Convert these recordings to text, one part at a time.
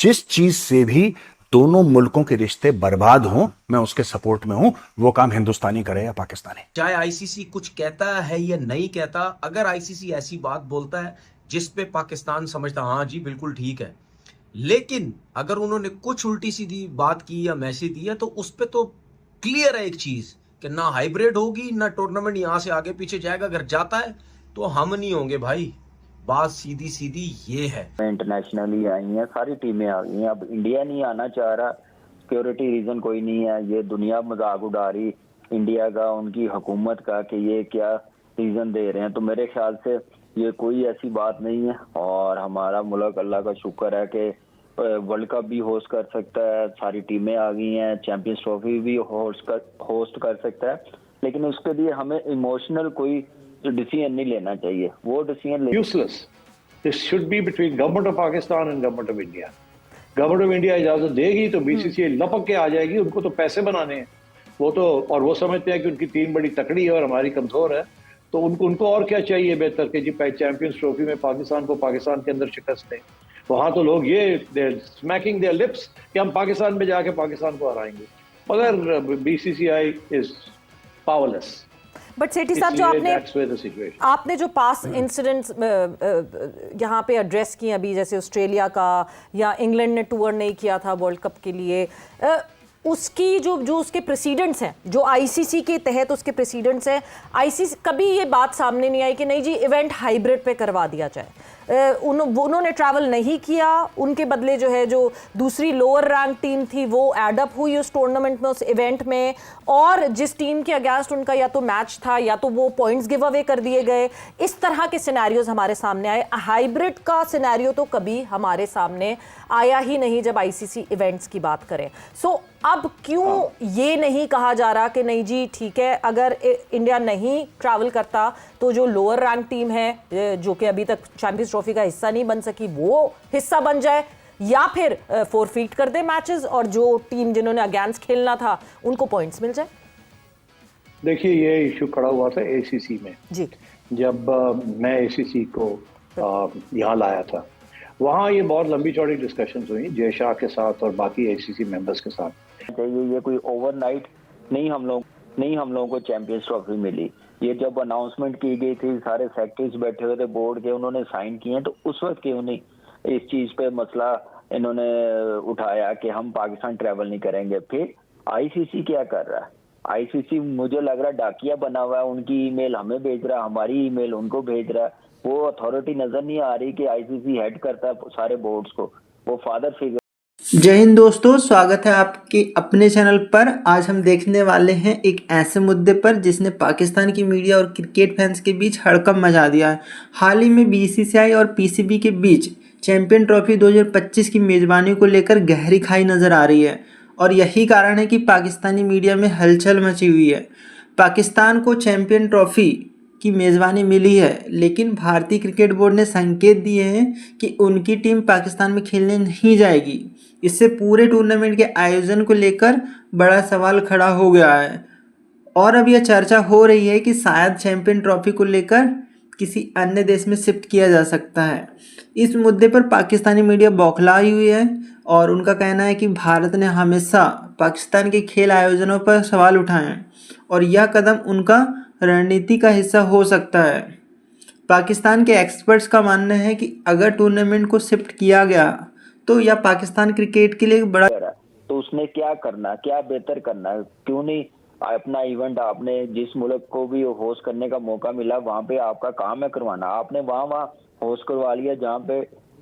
जिस चीज से भी दोनों मुल्कों के रिश्ते बर्बाद हों, मैं उसके सपोर्ट में हूं। वो काम हिंदुस्तानी करे या पाकिस्तानी। चाहे आईसीसी कुछ कहता है या नहीं कहता, अगर आईसीसी ऐसी बात बोलता है जिस पे पाकिस्तान समझता हाँ जी बिल्कुल ठीक है, लेकिन अगर उन्होंने कुछ उल्टी सीधी बात की या मैसेज दिया तो उस पे तो क्लियर है एक चीज कि ना हाइब्रिड होगी ना टूर्नामेंट यहां से आगे पीछे जाएगा। अगर जाता है तो हम नहीं होंगे भाई, बात सीधी सीधी ये है। इंटरनेशनली आई हैं, सारी टीमें आ गई हैं। अब इंडिया नहीं आना चाह रहा, सिक्योरिटी रीजन कोई नहीं है। ये दुनिया मजाक उड़ा रही इंडिया का, उनकी हुकूमत का, कि ये क्या रीजन दे रहे हैं। तो मेरे ख्याल से ये कोई ऐसी बात नहीं है। और हमारा मुल्क, अल्लाह का शुक्र है कि वर्ल्ड कप भी होस्ट कर सकता है, सारी टीमें आ गई हैं, चैंपियंस ट्रॉफी भी होस्ट कर सकता है। लेकिन उसके लिए हमें इमोशनल कोई डिसीजन नहीं लेना चाहिए। वो decision useless. This should be between government of Pakistan and government of India. Government of India इजाजत देगी तो बीसीसीआई लपक के आ जाएगी। उनको तो पैसे बनाने हैं, वो तो, और वो समझते हैं कि उनकी टीम बड़ी तकड़ी है और हमारी कमजोर है, तो उनको और क्या चाहिए बेहतर कि जी चैंपियंस ट्रॉफी में पाकिस्तान को पाकिस्तान के अंदर शिकस्त दें। वहां तो लोग ये स्मैकिंग देयर लिप्स कि हम पाकिस्तान में जाके पाकिस्तान को हराएंगे, मगर बीसीसीआई इज पावरलेस। बट सेठी साहब, जो आपने जो पास इंसिडेंट्स यहाँ पे एड्रेस किए अभी, जैसे ऑस्ट्रेलिया का या इंग्लैंड ने टूर नहीं किया था वर्ल्ड कप के लिए, उसकी जो उसके प्रेसिडेंट्स हैं, जो आईसीसी के तहत उसके प्रेसिडेंट्स हैं, आईसीसी कभी ये बात सामने नहीं आई कि नहीं जी इवेंट हाइब्रिड पे करवा दिया जाए। उन्होंने ट्रैवल नहीं किया, उनके बदले जो है जो दूसरी लोअर रैंक टीम थी वो एडअप हुई उस टूर्नामेंट में, उस इवेंट में, और जिस टीम के अगेंस्ट उनका या तो मैच था या तो वो पॉइंट्स गिव अवे कर दिए गए। इस तरह के सिनेरियोज हमारे सामने आए। हाइब्रिड का सिनेरियो तो कभी हमारे सामने आया ही नहीं जब आईसीसी इवेंट्स की बात करें। सो अब क्यों ये नहीं कहा जा रहा कि नहीं जी ठीक है, अगर इंडिया नहीं ट्रैवल करता तो जो लोअर रैंक टीम है जो कि अभी तक चैंपियंस ट्रॉफी का हिस्सा नहीं बन सकी वो हिस्सा बन जाए, या फिर फोरफीट कर दे मैचेस और जो टीम जिन्होंने अगेंस्ट खेलना था उनको पॉइंट्स मिल जाए। देखिए, ये इशू खड़ा हुआ था एसीसी में जी, जब मैं एसीसी को यहाँ लाया था। वहाँ ये बहुत लंबी चौड़ी डिस्कशंस हुई जय शाह के साथ और बाकी एसीसी मेंबर्स के साथ। ये कोई ओवरनाइट नहीं हम लोगों को चैंपियंस ट्रॉफी मिली। ये जब अनाउंसमेंट की गई थी, सारे सेक्रेटरीज बैठे हुए थे बोर्ड के, उन्होंने साइन किए हैं, तो उस वक्त क्यों नहीं इस चीज पे मसला इन्होंने उठाया कि हम पाकिस्तान ट्रैवल नहीं करेंगे। फिर आईसीसी क्या कर रहा है? आईसीसी मुझे लग रहा है डाकिया बना हुआ है, उनकी ईमेल हमें भेज रहा है, हमारी ईमेल उनको भेज रहा है। वो अथॉरिटी नजर नहीं आ रही कि आईसीसी हेड करता है सारे बोर्ड्स को, वो फादर फिगर। जय हिंद दोस्तों, स्वागत है आपके अपने चैनल पर। आज हम देखने वाले हैं एक ऐसे मुद्दे पर जिसने पाकिस्तान की मीडिया और क्रिकेट फैंस के बीच हड़कंप मचा दिया है। हाल ही में बीसीसीआई और पीसीबी के बीच चैंपियन ट्रॉफी 2025 की मेज़बानी को लेकर गहरी खाई नज़र आ रही है और यही कारण है कि पाकिस्तानी मीडिया में हलचल मची हुई है। पाकिस्तान को चैंपियन ट्रॉफी की मेज़बानी मिली है, लेकिन भारतीय क्रिकेट बोर्ड ने संकेत दिए हैं कि उनकी टीम पाकिस्तान में खेलने नहीं जाएगी। इससे पूरे टूर्नामेंट के आयोजन को लेकर बड़ा सवाल खड़ा हो गया है और अब यह चर्चा हो रही है कि शायद चैंपियन ट्रॉफी को लेकर किसी अन्य देश में शिफ्ट किया जा सकता है। इस मुद्दे पर पाकिस्तानी मीडिया बौखलाई हुई है और उनका कहना है कि भारत ने हमेशा पाकिस्तान के खेल आयोजनों पर सवाल उठाए हैं और यह कदम उनका रणनीति का हिस्सा हो सकता है। पाकिस्तान के एक्सपर्ट्स का मानना है कि अगर टूर्नामेंट को शिफ्ट किया गया तो यह पाकिस्तान क्रिकेट के लिए बड़ा, तो उसने क्या करना, क्या बेहतर करना है? क्यों नहीं अपना इवेंट, आपने जिस मुल्क को भी होस्ट करने का मौका मिला वहां पे आपका काम है करवाना, आपने वहां होस्ट करवा लिया जहां पे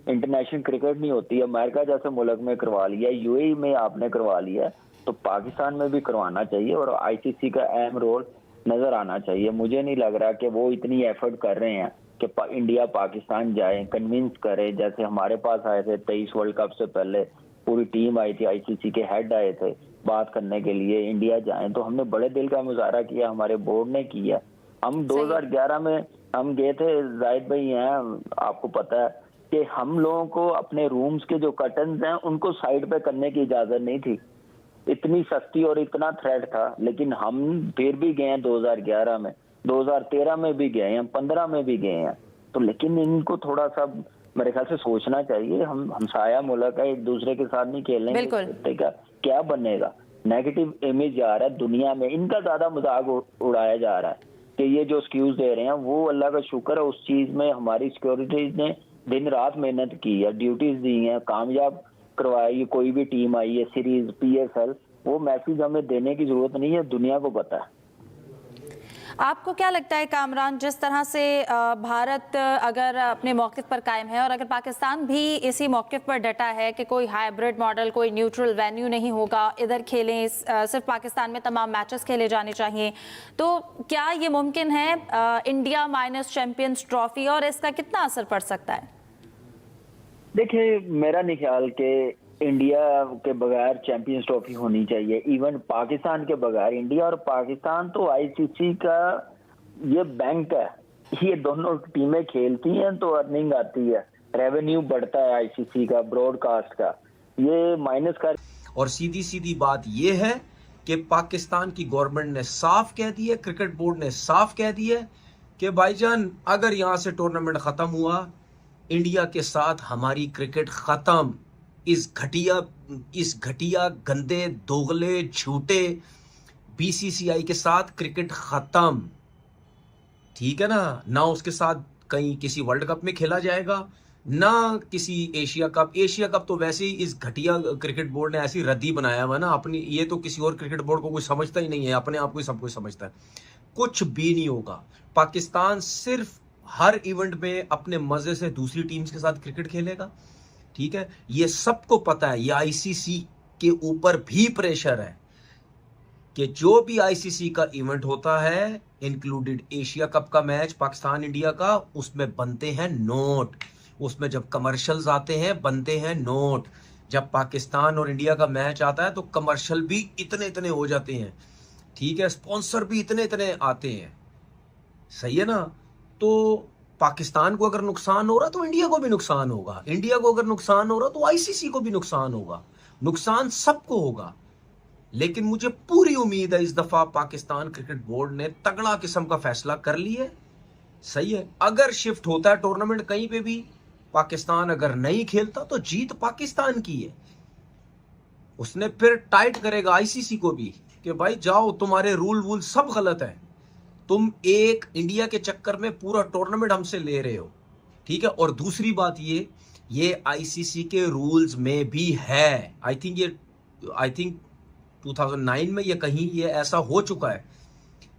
इंटरनेशनल क्रिकेट नहीं होती। अमेरिका जैसे मुल्क में करवा लिया, यूएई में आपने करवा लिया, तो पाकिस्तान में भी करवाना चाहिए और आईसीसी का अहम रोल नजर आना चाहिए। मुझे नहीं लग रहा कि वो इतनी एफर्ट कर रहे हैं कि इंडिया पाकिस्तान जाए, कन्विंस करे। जैसे हमारे पास आए थे 23 वर्ल्ड कप से पहले पूरी टीम आई थी, आईसीसी के हेड आए थे बात करने के लिए इंडिया जाएं, तो हमने बड़े दिल का मुजाहरा किया, हमारे बोर्ड ने किया। हम 2011 में हम गए थे, जाहिद भाई हैं, आपको पता है कि हम लोगों को अपने रूम्स के जो कर्टन्स हैं उनको साइड पे करने की इजाजत नहीं थी। इतनी सख्ती और इतना थ्रेट था, लेकिन हम फिर भी गए हैं 2011 में, 2013 में भी गए हैं, 15 में भी गए हैं। तो लेकिन इनको थोड़ा सा मेरे ख्याल से सोचना चाहिए। हम हमसाया मुल्क है, एक दूसरे के साथ नहीं खेलेंगे बिल्कुल। तो क्या बनेगा? नेगेटिव इमेज जा रहा है दुनिया में, इनका ज्यादा मजाक उड़ाया जा रहा है कि ये जो एक्सक्यूज दे रहे हैं वो अल्लाह का शुक्र है, उस चीज में हमारी सिक्योरिटीज ने दिन रात मेहनत की है, ड्यूटीज दी हैं, कामयाब करवाई। कोई भी टीम आई है, सीरीज, PSL, वो मैसेज हमें देने की जरूरत नहीं है, दुनिया को पता है। आपको क्या लगता है कामरान, जिस तरह से भारत अगर अपने मौक़िफ़ पर कायम है और अगर पाकिस्तान भी इसी मौक़िफ़ पर डटा है कि कोई हाइब्रिड मॉडल, कोई न्यूट्रल वेन्यू नहीं होगा, इधर खेलें, सिर्फ पाकिस्तान में तमाम मैचेस खेले जाने चाहिए, तो क्या ये मुमकिन है इंडिया माइनस चैंपियंस ट्रॉफी, और इसका कितना असर पड़ सकता है? देखिए, मेरा नहीं ख्याल कि इंडिया के बगैर चैंपियंस ट्रॉफी होनी चाहिए, इवन पाकिस्तान के बगैर। इंडिया और पाकिस्तान तो ICC का ये बैंक है, ये दोनों टीमें खेलती हैं तो अर्निंग आती है, रेवेन्यू बढ़ता है ICC का, ब्रॉडकास्ट का, ये माइनस कर। और सीधी सीधी बात ये है कि पाकिस्तान की गवर्नमेंट ने साफ कह दिया, क्रिकेट बोर्ड ने साफ कह दिया कि भाईजान अगर यहाँ से टूर्नामेंट खत्म हुआ, इंडिया के साथ हमारी क्रिकेट खत्म। इस घटिया गंदे दोगले झूठे BCCI के साथ क्रिकेट खत्म, ठीक है ना उसके साथ कहीं किसी वर्ल्ड कप में खेला जाएगा, ना किसी एशिया कप तो वैसे ही इस घटिया क्रिकेट बोर्ड ने ऐसी रद्दी बनाया हुआ ना अपनी, ये तो किसी और क्रिकेट बोर्ड को कोई समझता ही नहीं है, अपने आप को ही सब कुछ समझता है। कुछ भी नहीं होगा। पाकिस्तान सिर्फ हर इवेंट में अपने मजे से दूसरी टीम्स के साथ क्रिकेट खेलेगा, ठीक है, ये सबको पता है। ये ICC के ऊपर भी प्रेशर है कि जो भी ICC का इवेंट होता है, इंक्लूडेड एशिया कप का मैच पाकिस्तान इंडिया का, उसमें बनते हैं नोट, उसमें जब कमर्शियल्स आते हैं बनते हैं नोट। जब पाकिस्तान और इंडिया का मैच आता है तो कमर्शियल भी इतने इतने हो जाते हैं, ठीक है, स्पॉन्सर भी इतने इतने आते हैं, सही है ना। तो पाकिस्तान को अगर नुकसान हो रहा तो इंडिया को भी नुकसान होगा, इंडिया को अगर नुकसान हो रहा तो ICC को भी नुकसान होगा, नुकसान सबको होगा। लेकिन मुझे पूरी उम्मीद है इस दफा पाकिस्तान क्रिकेट बोर्ड ने तगड़ा किस्म का फैसला कर लिया है, सही है। अगर शिफ्ट होता है टूर्नामेंट कहीं पे भी, पाकिस्तान अगर नहीं खेलता तो जीत पाकिस्तान की है। उसने फिर टाइट करेगा ICC को भी कि भाई जाओ, तुम्हारे रूल वूल सब गलत है, तुम एक इंडिया के चक्कर में पूरा टूर्नामेंट हमसे ले रहे हो, ठीक है। और दूसरी बात ये ICC के रूल्स में भी है, आई थिंक 2009 में ये कहीं ये ऐसा हो चुका है,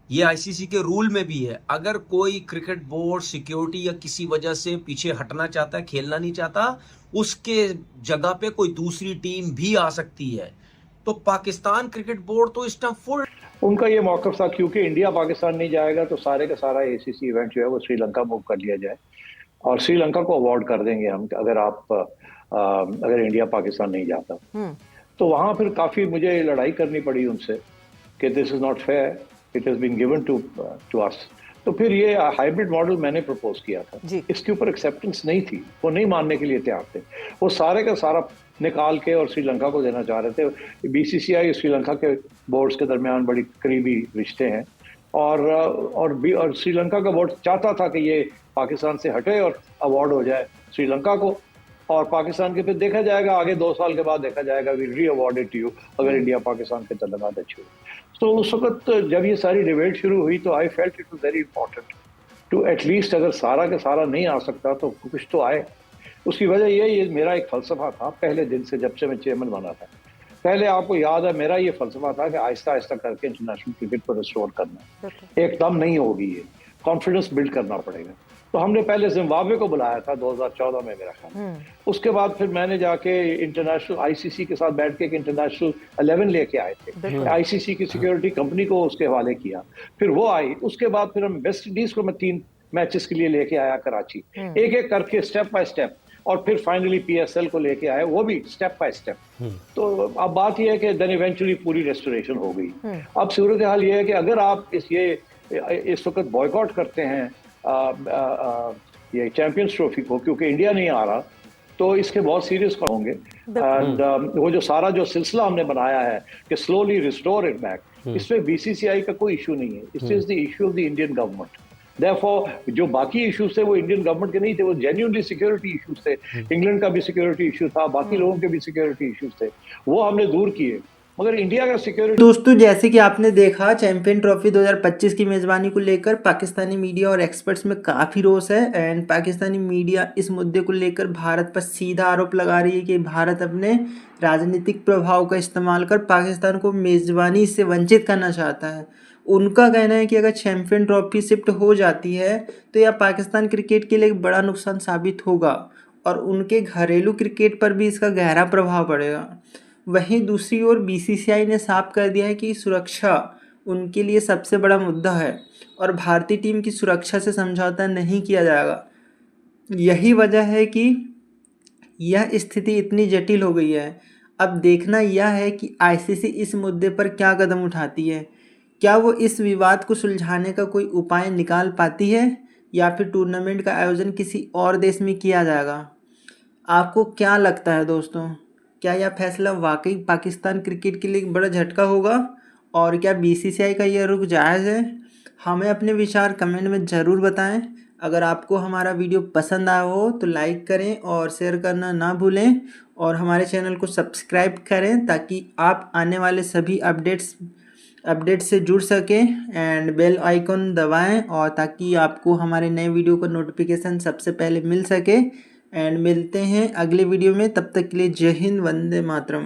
ये ICC के रूल में भी है। अगर कोई क्रिकेट बोर्ड सिक्योरिटी या किसी वजह से पीछे हटना चाहता है, खेलना नहीं चाहता, उसके जगह पे कोई दूसरी टीम भी आ सकती है। तो पाकिस्तान क्रिकेट बोर्ड तो इस टाइम फुल उनका ये मौक़िफ़ था, क्योंकि इंडिया पाकिस्तान नहीं जाएगा तो सारे का सारा ACC इवेंट जो है वो श्रीलंका मूव कर लिया जाए और श्रीलंका को अवार्ड कर देंगे हम, अगर इंडिया पाकिस्तान नहीं जाता। तो वहाँ फिर काफ़ी मुझे लड़ाई करनी पड़ी उनसे कि this is not fair, it has been given to us. तो फिर ये हाइब्रिड मॉडल मैंने प्रपोज किया था, इसके ऊपर एक्सेप्टेंस नहीं थी, वो नहीं मानने के लिए तैयार थे, वो सारे का सारा निकाल के और श्रीलंका को देना चाह रहे थे। BCCI और श्रीलंका के बोर्ड्स के दरमियान बड़ी करीबी रिश्ते हैं, और श्रीलंका का बोर्ड चाहता था कि ये पाकिस्तान से हटे और अवार्ड हो जाए श्रीलंका को, और पाकिस्तान के फिर देखा जाएगा आगे 2 साल के बाद देखा जाएगा वी री अवार्डेड टू यू अगर इंडिया पाकिस्तान के तल्लुकात अच्छे हुए। तो उस वक्त जब ये सारी डिबेट शुरू हुई तो I felt it was very important to at least, अगर सारा का सारा नहीं आ सकता तो कुछ तो आए। उसकी वजह ये मेरा एक फलसफा था पहले दिन से, जब से मैं चेयरमैन बना था। पहले आपको याद है मेरा ये फलसफा था कि आहिस्ता आहिस्ता करके इंटरनेशनल क्रिकेट को रिस्टोर करना, एकदम नहीं होगी, ये कॉन्फिडेंस बिल्ड करना पड़ेगा। तो हमने पहले जिम्बाब्वे को बुलाया था 2014 में मेरा ख्याल, उसके बाद फिर मैंने जाके इंटरनेशनल ICC के साथ बैठ के एक इंटरनेशनल 11 लेके आए थे, ICC की सिक्योरिटी कंपनी को उसके हवाले किया, फिर वो आई। उसके बाद फिर हम वेस्ट इंडीज को मैं 3 मैचेस के लिए लेके आया कराची, एक एक करके स्टेप बाय स्टेप, और फिर फाइनली PSL को लेके आए, वो भी स्टेप बाय स्टेप। तो अब बात यह है कि देन इवेंचुअली पूरी रेस्टोरेशन हो गई। अब सूरत हाल ये है कि अगर आप इस वक्त बॉयकॉट करते हैं ये चैंपियंस ट्रॉफी को, क्योंकि इंडिया नहीं आ रहा, तो इसके बहुत सीरियस होंगे। एंड वो जो सिलसिला हमने बनाया है कि स्लोली रिस्टोर इट बैक, इसमें BCCI का कोई इशू नहीं है, it is the issue of the Indian government. Therefore, जो बाकी इश्यूज थे वो इंडियन गवर्नमेंट के नहीं थे, वो जेन्युइनली सिक्योरिटी इश्यूज थे। इंग्लैंड का भी सिक्योरिटी इशू था, बाकी लोगों के भी सिक्योरिटी इश्यूज थे, वो हमने दूर किए। मगर इंडिया का सिक्योरिटी दोस्तों जैसे कि आपने देखा चैंपियन ट्रॉफी 2025 की मेज़बानी को लेकर पाकिस्तानी मीडिया और एक्सपर्ट्स में काफ़ी रोष है एंड पाकिस्तानी मीडिया इस मुद्दे को लेकर भारत पर सीधा आरोप लगा रही है कि भारत अपने राजनीतिक प्रभाव का इस्तेमाल कर पाकिस्तान को मेज़बानी से वंचित करना चाहता है। उनका कहना है कि अगर चैंपियन ट्रॉफी शिफ्ट हो जाती है तो यह पाकिस्तान क्रिकेट के लिए एक बड़ा नुकसान साबित होगा और उनके घरेलू क्रिकेट पर भी इसका गहरा प्रभाव पड़ेगा। वहीं दूसरी ओर बीसीसीआई ने साफ कर दिया है कि सुरक्षा उनके लिए सबसे बड़ा मुद्दा है और भारतीय टीम की सुरक्षा से समझौता नहीं किया जाएगा। यही वजह है कि यह स्थिति इतनी जटिल हो गई है। अब देखना यह है कि आईसीसी इस मुद्दे पर क्या कदम उठाती है। क्या वो इस विवाद को सुलझाने का कोई उपाय निकाल पाती है या फिर टूर्नामेंट का आयोजन किसी और देश में किया जाएगा। आपको क्या लगता है दोस्तों, क्या यह फैसला वाकई पाकिस्तान क्रिकेट के लिए एक बड़ा झटका होगा और क्या बीसीसीआई का यह रुख जायज़ है। हमें अपने विचार कमेंट में ज़रूर बताएं। अगर आपको हमारा वीडियो पसंद आया हो तो लाइक करें और शेयर करना ना भूलें और हमारे चैनल को सब्सक्राइब करें ताकि आप आने वाले सभी अपडेट से जुड़ सकें एंड बेल आइकन दबाएं और ताकि आपको हमारे नए वीडियो का नोटिफिकेशन सबसे पहले मिल सके। एंड मिलते हैं अगले वीडियो में, तब तक के लिए जय हिंद, वंदे मातरम।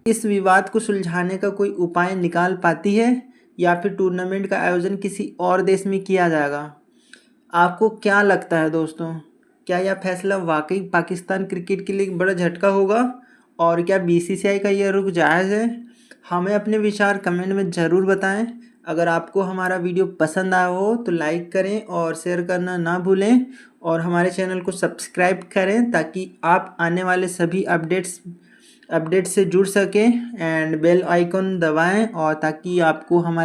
इस विवाद को सुलझाने का कोई उपाय निकाल पाती है या फिर टूर्नामेंट का आयोजन किसी और देश में किया जाएगा। आपको क्या लगता है दोस्तों, क्या यह फैसला वाकई पाकिस्तान क्रिकेट के लिए एक बड़ा झटका होगा और क्या बीसीसीआई का यह रुख जायज़ है। हमें अपने विचार कमेंट में ज़रूर बताएं। अगर आपको हमारा वीडियो पसंद आया हो तो लाइक करें और शेयर करना ना भूलें और हमारे चैनल को सब्सक्राइब करें ताकि आप आने वाले सभी अपडेट से जुड़ सकें एंड बेल आइकन दबाएं और ताकि आपको हमारे